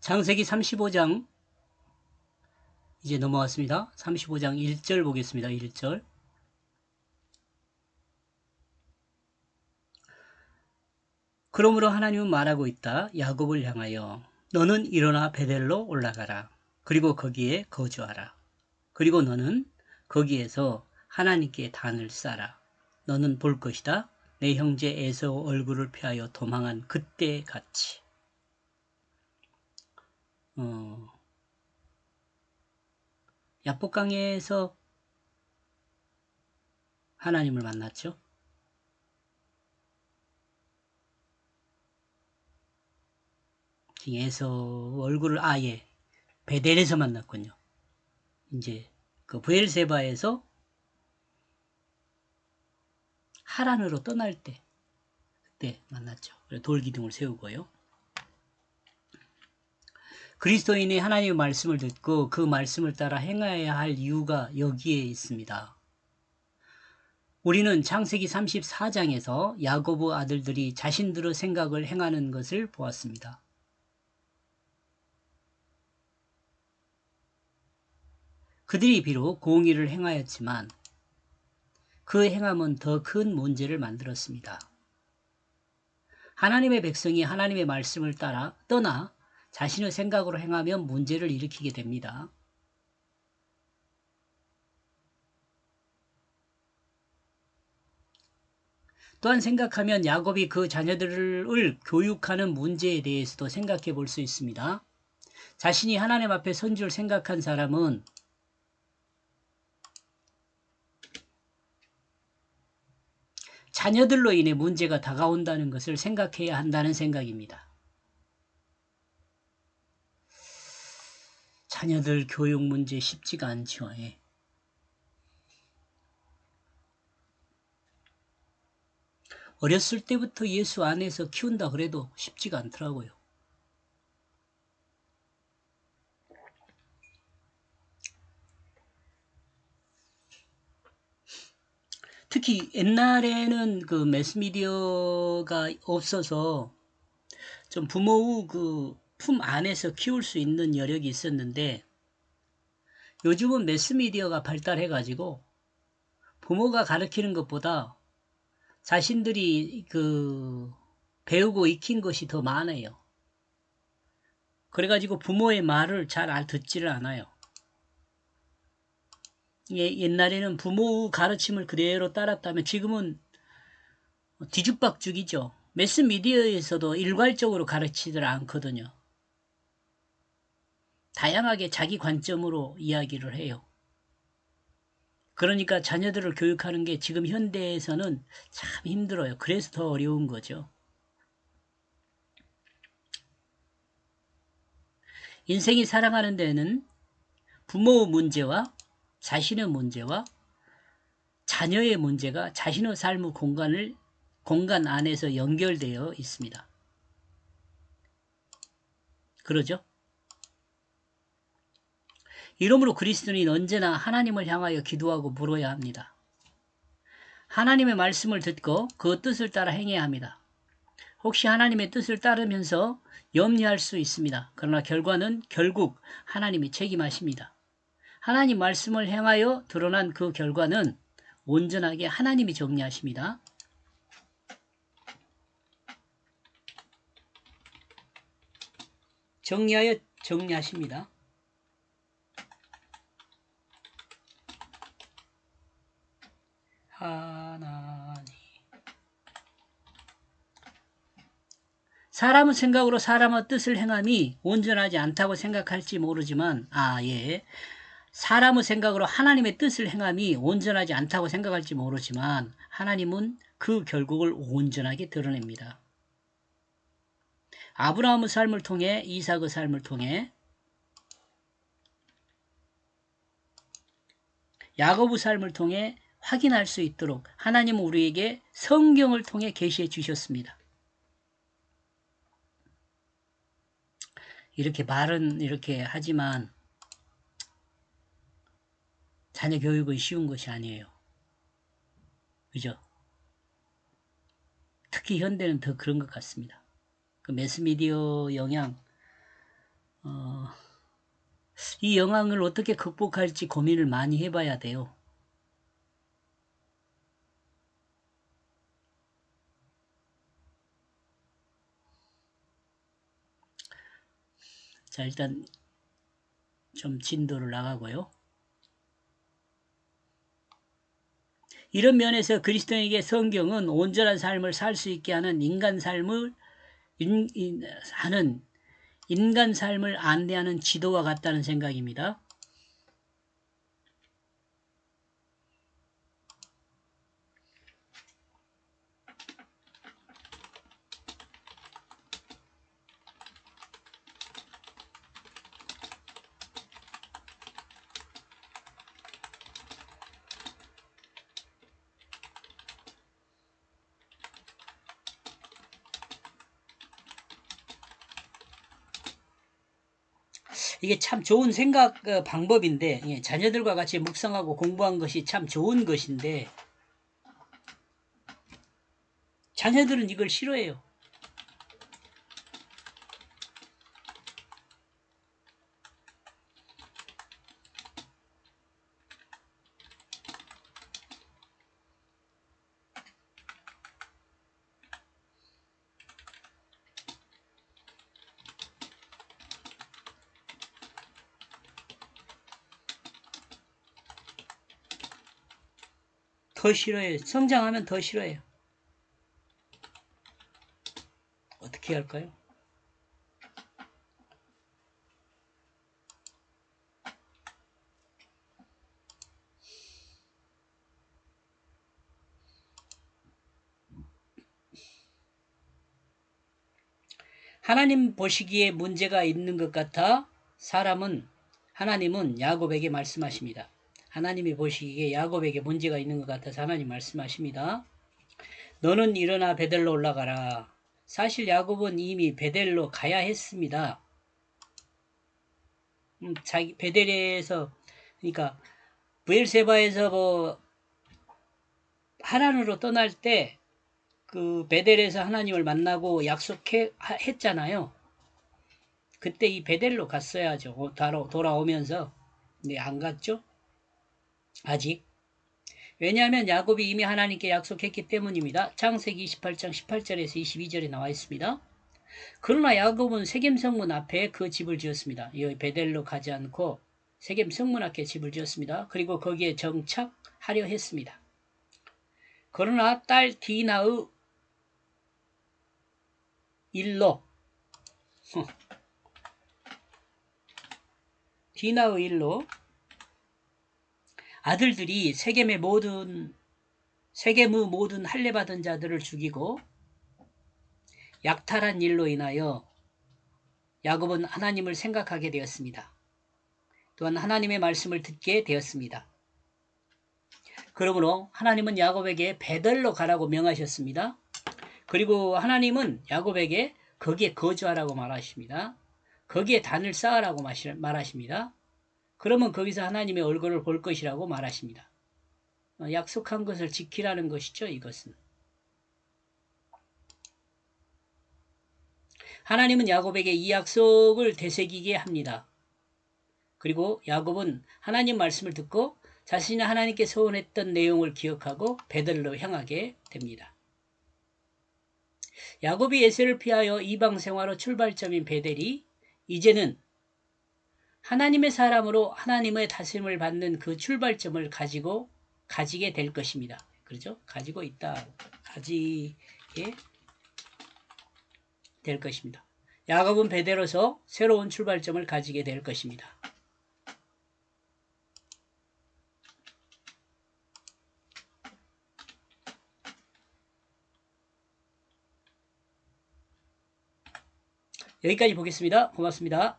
창세기 35장 이제 넘어왔습니다. 35장 1절 보겠습니다. 1절. 그러므로 하나님은 말하고 있다. 야곱을 향하여 너는 일어나 베델로 올라가라. 그리고 거기에 거주하라. 그리고 너는 거기에서 하나님께 단을 쌓아라. 너는 볼 것이다. 내 형제 에사우 얼굴을 피하여 도망한 그때 같이. 야복강에서 하나님을 만났죠. 에사우 얼굴을 아예 베델에서 만났군요. 이제 그 브엘세바에서 하란으로 떠날 때 그때 만났죠. 돌기둥을 세우고요. 그리스도인이 하나님의 말씀을 듣고 그 말씀을 따라 행해야 할 이유가 여기에 있습니다. 우리는 창세기 34장에서 야고보 아들들이 자신들의 생각을 행하는 것을 보았습니다. 그들이 비록 공의를 행하였지만 그 행함은 더 큰 문제를 만들었습니다. 하나님의 백성이 하나님의 말씀을 따라 떠나 자신의 생각으로 행하면 문제를 일으키게 됩니다. 또한 생각하면 야곱이 그 자녀들을 교육하는 문제에 대해서도 생각해 볼 수 있습니다. 자신이 하나님 앞에 선 줄 생각한 사람은 자녀들로 인해 문제가 다가온다는 것을 생각해야 한다는 생각입니다. 자녀들 교육 문제 쉽지가 않죠. 예. 어렸을 때부터 예수 안에서 키운다 그래도 쉽지가 않더라고요. 특히 옛날에는 그 매스미디어가 없어서 좀 부모의 그 품 안에서 키울 수 있는 여력이 있었는데 요즘은 매스미디어가 발달해가지고 부모가 가르치는 것보다 자신들이 그 배우고 익힌 것이 더 많아요. 그래가지고 부모의 말을 잘 듣지를 않아요. 옛날에는 부모의 가르침을 그대로 따랐다면 지금은 뒤죽박죽이죠. 매스미디어에서도 일괄적으로 가르치질 않거든요. 다양하게 자기 관점으로 이야기를 해요. 그러니까 자녀들을 교육하는 게 지금 현대에서는 참 힘들어요. 그래서 더 어려운 거죠. 인생이 살아가는 데는 부모의 문제와 자신의 문제와 자녀의 문제가 자신의 삶의 공간 안에서 연결되어 있습니다. 그러죠? 이러므로 그리스도인은 언제나 하나님을 향하여 기도하고 물어야 합니다. 하나님의 말씀을 듣고 그 뜻을 따라 행해야 합니다. 혹시 하나님의 뜻을 따르면서 염려할 수 있습니다. 그러나 결과는 결국 하나님이 책임하십니다. 하나님 말씀을 행하여 드러난 그 결과는 온전하게 하나님이 정리하십니다. 정리하십니다. 하나님. 사람의 생각으로 사람의 뜻을 행함이 온전하지 않다고 생각할지 모르지만 사람의 생각으로 하나님의 뜻을 행함이 온전하지 않다고 생각할지 모르지만 하나님은 그 결국을 온전하게 드러냅니다. 아브라함의 삶을 통해 이삭의 삶을 통해 야곱의 삶을 통해 확인할 수 있도록 하나님은 우리에게 성경을 통해 계시해 주셨습니다. 이렇게 말은 이렇게 하지만 자녀 교육은 쉬운 것이 아니에요. 그죠? 특히 현대는 더 그런 것 같습니다. 그 매스미디어 영향, 어, 이 영향을 어떻게 극복할지 고민을 많이 해봐야 돼요. 자, 일단 좀 진도를 나가고요. 이런 면에서 그리스도인에게 성경은 온전한 삶을 살 수 있게 하는 인간 삶을 안내하는 지도와 같다는 생각입니다. 이게 참 좋은 생각 방법인데 자녀들과 같이 묵상하고 공부한 것이 참 좋은 것인데 자녀들은 이걸 싫어해요. 더 싫어해요. 성장하면 더 싫어해요. 어떻게 할까요? 하나님 보시기에 문제가 있는 것 같아 하나님은 야곱에게 말씀하십니다. 하나님이 보시기에 야곱에게 문제가 있는 것 같아서 하나님 말씀하십니다. 너는 일어나 베델로 올라가라. 사실 야곱은 이미 베델로 가야 했습니다. 자기 베델에서 그러니까 브엘세바에서 하란으로 떠날 때 그 베델에서 하나님을 만나고 약속했잖아요. 그때 이 베델로 갔어야죠. 돌아오면서. 근데 안 갔죠? 아직. 왜냐하면 야곱이 이미 하나님께 약속했기 때문입니다. 창세기 28장 18절에서 22절에 나와 있습니다. 그러나 야곱은 세겜 성문 앞에 그 집을 지었습니다. 이 베델로 가지 않고 세겜 성문 앞에 집을 지었습니다. 그리고 거기에 정착하려 했습니다. 그러나 딸 디나의 일로 아들들이 세겜의 모든 할례받은 자들을 죽이고 약탈한 일로 인하여 야곱은 하나님을 생각하게 되었습니다. 또한 하나님의 말씀을 듣게 되었습니다. 그러므로 하나님은 야곱에게 베델로 가라고 명하셨습니다. 그리고 하나님은 야곱에게 거기에 거주하라고 말하십니다. 거기에 단을 쌓으라고 말하십니다. 그러면 거기서 하나님의 얼굴을 볼 것이라고 말하십니다. 약속한 것을 지키라는 것이죠. 이것은. 하나님은 야곱에게 이 약속을 되새기게 합니다. 그리고 야곱은 하나님 말씀을 듣고 자신이 하나님께 소원했던 내용을 기억하고 베델로 향하게 됩니다. 야곱이 에세를 피하여 이방 생활의 출발점인 베델이 이제는 하나님의 사람으로 하나님의 다스림을 받는 그 출발점을 가지게 될 것입니다. 그렇죠? 가지고 있다. 가지게 될 것입니다. 야곱은 베델로서 새로운 출발점을 가지게 될 것입니다. 여기까지 보겠습니다. 고맙습니다.